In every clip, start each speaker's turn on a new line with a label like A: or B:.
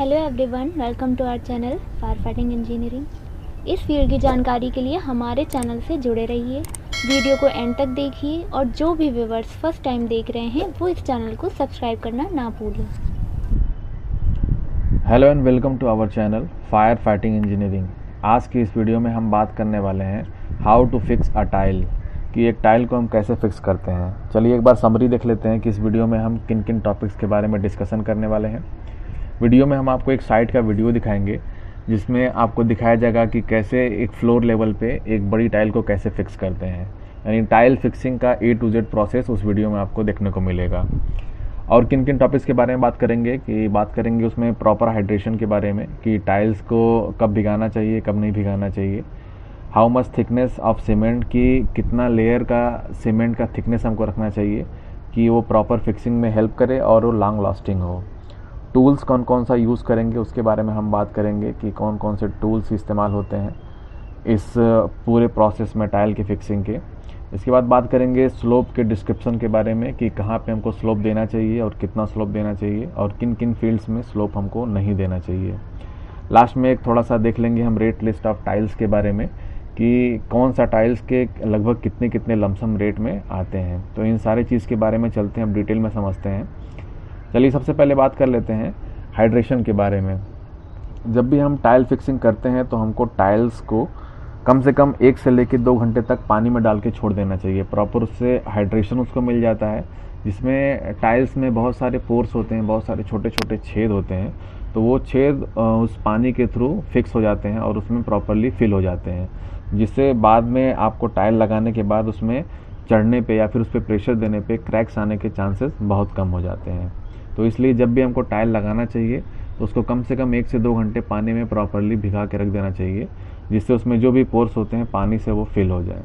A: Hello everyone, welcome to our channel fire fighting engineering. इस field की जानकारी के लिए हमारे चैनल से जुड़े रहिए। वीडियो को एंड तक देखिए और जो भी व्यूवर्स फर्स्ट टाइम देख रहे हैं वो इस चैनल को सब्सक्राइब करना ना भूलें।
B: Hello and welcome to our channel fire fighting engineering. आज की इस वीडियो में हम बात करने वाले हैं how to fix a tile, कि एक टाइल को हम कैसे फिक्स करते हैं। चलिए एक बार समरी देख लेते हैं कि इस वीडियो में हम किन किन टॉपिक्स के बारे में डिस्कशन करने वाले हैं। वीडियो में हम आपको एक साइट का वीडियो दिखाएंगे जिसमें आपको दिखाया जाएगा कि कैसे एक फ्लोर लेवल पे एक बड़ी टाइल को कैसे फिक्स करते हैं, यानी टाइल फिक्सिंग का A to Z प्रोसेस उस वीडियो में आपको देखने को मिलेगा। और किन किन टॉपिक्स के बारे में बात करेंगे उसमें प्रॉपर हाइड्रेशन के बारे में, कि टाइल्स को कब भिगाना चाहिए कब नहीं भिगाना चाहिए, how much thickness of cement, कि कितना लेयर का सीमेंट का थिकनेस हमको रखना चाहिए कि वो प्रॉपर फिक्सिंग में हेल्प करे और वो लॉन्ग लास्टिंग हो। टूल्स कौन कौन सा यूज़ करेंगे उसके बारे में हम बात करेंगे कि कौन कौन से टूल्स इस्तेमाल होते हैं इस पूरे प्रोसेस में टाइल की फिक्सिंग के। इसके बाद बात करेंगे स्लोप के डिस्क्रिप्शन के बारे में, कि कहाँ पे हमको स्लोप देना चाहिए और कितना स्लोप देना चाहिए और किन किन फील्ड्स में स्लोप हमको नहीं देना चाहिए। लास्ट में एक थोड़ा सा देख लेंगे हम रेट लिस्ट ऑफ टाइल्स के बारे में, कि कौन सा टाइल्स के लगभग कितने कितने लमसम रेट में आते हैं। तो इन सारे चीज़ के बारे में चलते हैं, हम डिटेल में समझते हैं। चलिए सबसे पहले बात कर लेते हैं हाइड्रेशन के बारे में। जब भी हम टाइल फिक्सिंग करते हैं तो हमको टाइल्स को कम से कम 1 से लेकर 2 घंटे तक पानी में डाल के छोड़ देना चाहिए। प्रॉपर उससे हाइड्रेशन उसको मिल जाता है, जिसमें टाइल्स में बहुत सारे पोर्स होते हैं, बहुत सारे छोटे छोटे छेद होते हैं, तो वो छेद उस पानी के थ्रू फिक्स हो जाते हैं और उसमें प्रॉपरली फिल हो जाते हैं, जिससे बाद में आपको टाइल लगाने के बाद उसमें चढ़ने पे या फिर उस पर प्रेशर देने पे क्रैक्स आने के चांसेस बहुत कम हो जाते हैं। तो इसलिए जब भी हमको टाइल लगाना चाहिए तो उसको कम से कम 1 से 2 घंटे पानी में प्रॉपरली भिगा के रख देना चाहिए, जिससे उसमें जो भी पोर्स होते हैं पानी से वो फिल हो जाए।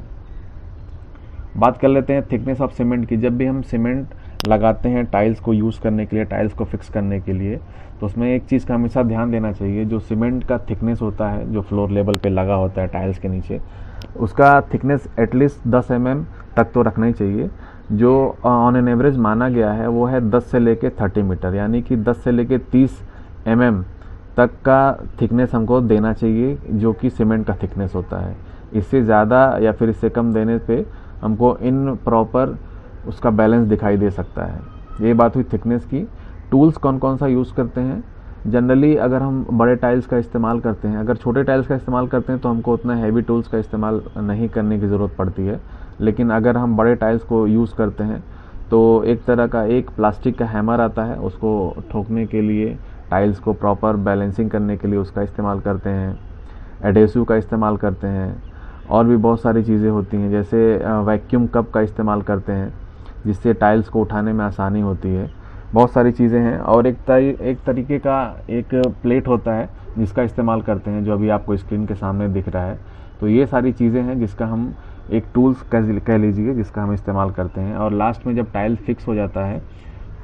B: बात कर लेते हैं थिकनेस ऑफ सीमेंट की। जब भी हम सीमेंट लगाते हैं टाइल्स को यूज़ करने के लिए, टाइल्स को फिक्स करने के लिए, तो उसमें एक चीज़ का हमेशा ध्यान देना चाहिए, जो सीमेंट का थिकनेस होता है जो फ्लोर लेवल पे लगा होता है टाइल्स के नीचे, उसका थिकनेस एटलीस्ट 10 mm तक तो रखना ही चाहिए। जो ऑन एन एवरेज माना गया है वो है 10 से लेके 30 मीटर, यानी कि 10 से लेके 30 mm तक का थिकनेस हमको देना चाहिए, जो कि सीमेंट का थिकनेस होता है। इससे ज़्यादा या फिर इससे कम देने पे हमको इन प्रॉपर उसका बैलेंस दिखाई दे सकता है। ये बात हुई थिकनेस की। टूल्स कौन कौन सा यूज़ करते हैं। जनरली अगर हम बड़े टाइल्स का इस्तेमाल करते हैं, अगर छोटे टाइल्स का इस्तेमाल करते हैं तो हमको उतना हैवी टूल्स का इस्तेमाल नहीं करने की ज़रूरत पड़ती है। लेकिन अगर हम बड़े टाइल्स को यूज़ करते हैं तो एक तरह का एक प्लास्टिक का हैमर आता है, उसको ठोकने के लिए, टाइल्स को प्रॉपर बैलेंसिंग करने के लिए उसका इस्तेमाल करते हैं। एडेसिव का इस्तेमाल करते हैं, और भी बहुत सारी चीज़ें होती हैं, जैसे वैक्यूम कप का इस्तेमाल करते हैं जिससे टाइल्स को उठाने में आसानी होती है। बहुत सारी चीज़ें हैं। और एक तरीके का एक प्लेट होता है जिसका इस्तेमाल करते हैं, जो अभी आपको स्क्रीन के सामने दिख रहा है। तो ये सारी चीज़ें हैं जिसका हम एक टूल्स कह लीजिए जिसका हम इस्तेमाल करते हैं। और लास्ट में जब टाइल फिक्स हो जाता है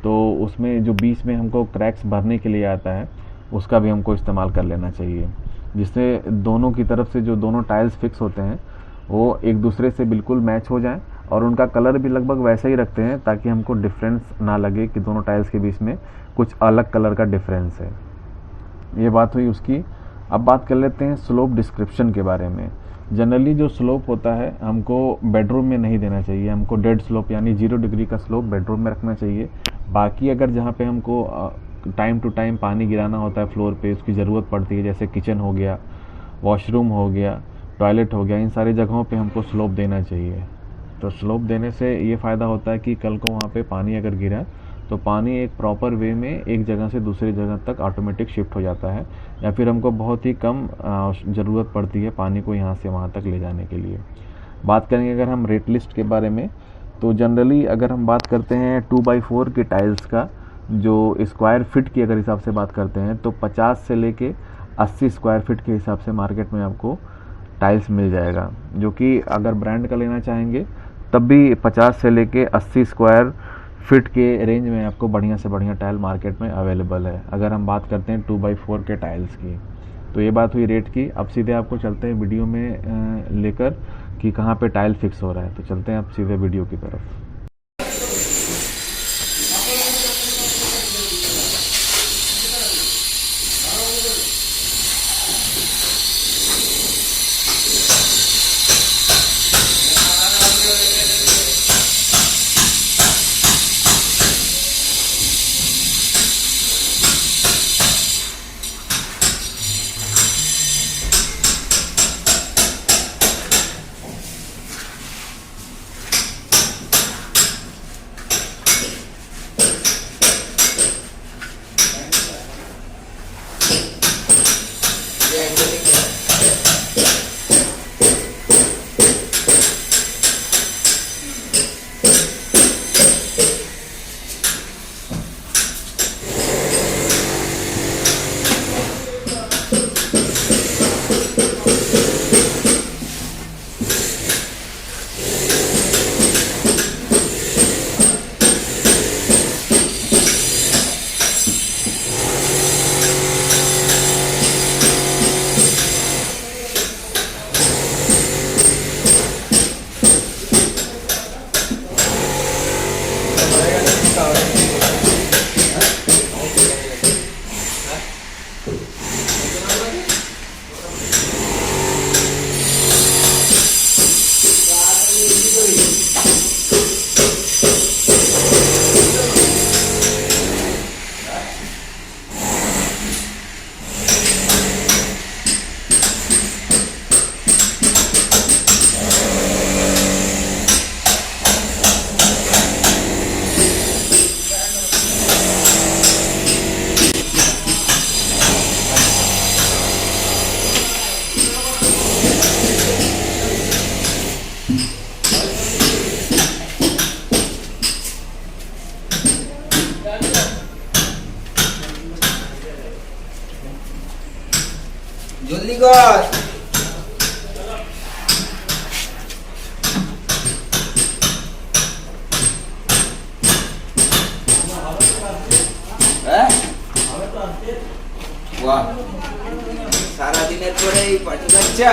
B: तो उसमें जो बीच में हमको क्रैक्स भरने के लिए आता है उसका भी हमको इस्तेमाल कर लेना चाहिए, जिससे दोनों की तरफ से जो दोनों टाइल्स फिक्स होते हैं वो एक दूसरे से बिल्कुल मैच हो जाएं, और उनका कलर भी लगभग वैसा ही रखते हैं ताकि हमको डिफरेंस ना लगे कि दोनों टाइल्स के बीच में कुछ अलग कलर का डिफरेंस है। ये बात हुई उसकी। अब बात कर लेते हैं स्लोप डिस्क्रिप्शन के बारे में। जनरली जो स्लोप होता है हमको बेडरूम में नहीं देना चाहिए, हमको डेड स्लोप यानी 0 डिग्री का स्लोप बेडरूम में रखना चाहिए। बाकी अगर जहाँ पे हमको टाइम टू टाइम पानी गिराना होता है फ्लोर पे, उसकी ज़रूरत पड़ती है, जैसे किचन हो गया, वॉशरूम हो गया, टॉयलेट हो गया, इन सारी जगहों पे हमको स्लोप देना चाहिए। तो स्लोप देने से ये फ़ायदा होता है कि कल को वहाँ पे पानी अगर गिरा तो पानी एक प्रॉपर वे में एक जगह से दूसरी जगह तक ऑटोमेटिक शिफ्ट हो जाता है, या फिर हमको बहुत ही कम ज़रूरत पड़ती है पानी को यहाँ से वहाँ तक ले जाने के लिए। बात करेंगे अगर हम रेट लिस्ट के बारे में, तो जनरली अगर हम बात करते हैं 2x4 की टाइल्स का, जो स्क्वायर फिट की अगर हिसाब से बात करते हैं तो 50 से लेके 80 स्क्वायर फिट के हिसाब से मार्केट में आपको टाइल्स मिल जाएगा, जो कि अगर ब्रांड का लेना चाहेंगे तब भी 50 से लेके 80 स्क्वायर फिट के रेंज में आपको बढ़िया से बढ़िया टाइल मार्केट में अवेलेबल है, अगर हम बात करते हैं 2x4 के टाइल्स की। तो ये बात हुई रेट की। अब सीधे आपको चलते हैं वीडियो में लेकर कि कहाँ पे टाइल फिक्स हो रहा है। तो चलते हैं अब सीधे वीडियो की तरफ।
C: जल्दी कर। वाह, सारा दिन थोड़े ही पार्टी बच्चा।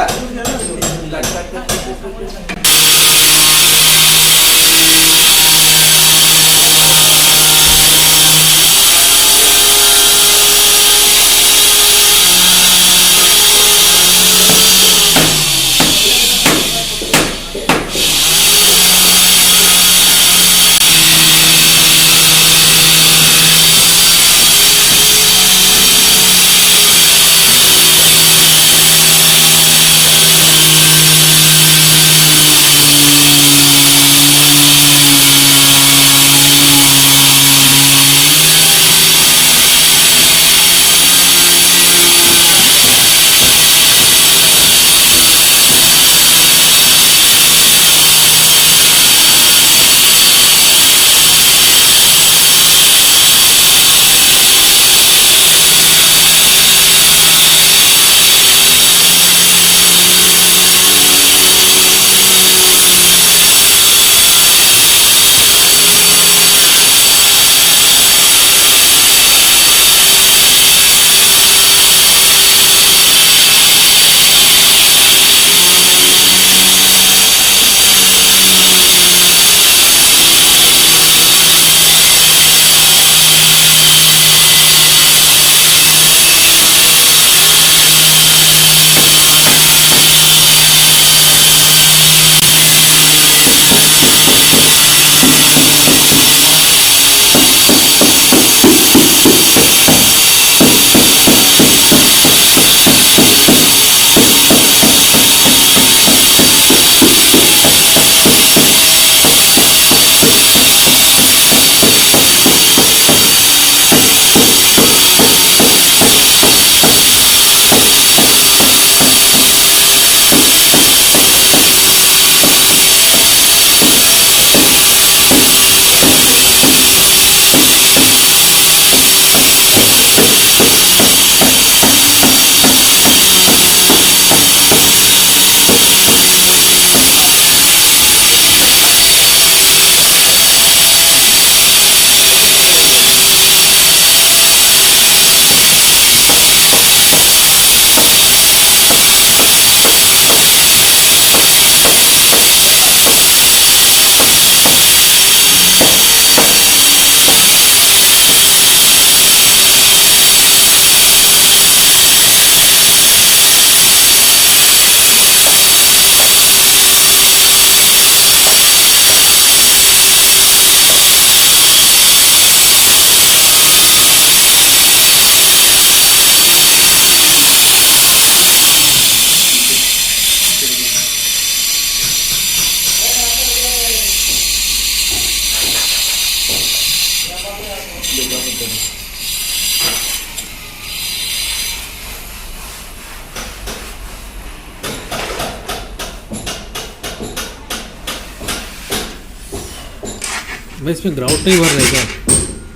D: मैं इसमें ग्राउट नहीं भर रहा क्या?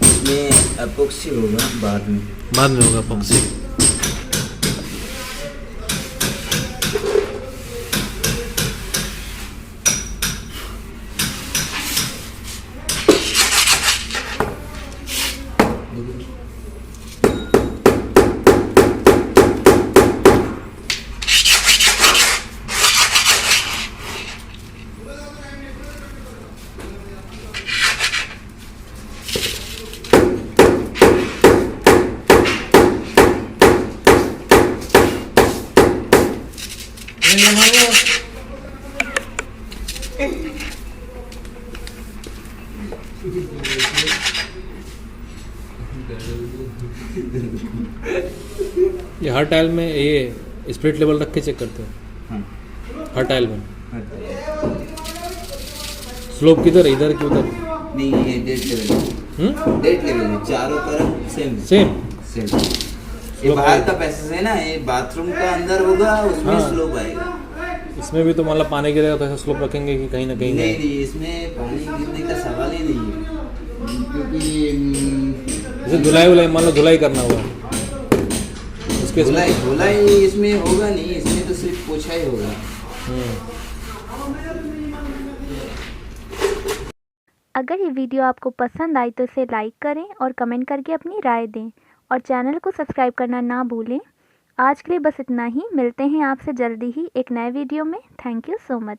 C: इसमें एपोक्सी होगा बाद में
D: होगा एपोक्सी। ये हर टाइल में ये स्पिरिट लेवल रख के चेक करते हो? हर टाइल में स्लोप किधर है, इधर कि उधर?
C: नहीं, ये डेट लेवल डेट लेवल चारों तरफ सेम
D: सेम
C: सेम। ये बाहर का पैसेज है ना, ये बाथरूम का अंदर होगा, उसमें स्लोप आएगा।
D: इसमें भी तो मतलब पानी गिरेगा तो ऐसा स्लोप रखेंगे कि कहीं ना कहीं
C: नहीं, इसमें पानी गिरने का सवाल ही नहीं है, क्योंकि
D: जैसे धुलाई मान लो धुलाई करना हुआ, केस में
C: धुलाई धुलाई इसमें होगा नहीं, इसमें तो सिर्फ पोछा ही होगा।
A: अगर ये वीडियो आपको पसंद आई तो इसे लाइक करें और कमेंट करके अपनी राय दें और चैनल को सब्सक्राइब करना ना भूलें। आज के लिए बस इतना ही, मिलते हैं आपसे जल्दी ही एक नए वीडियो में। Thank you so much.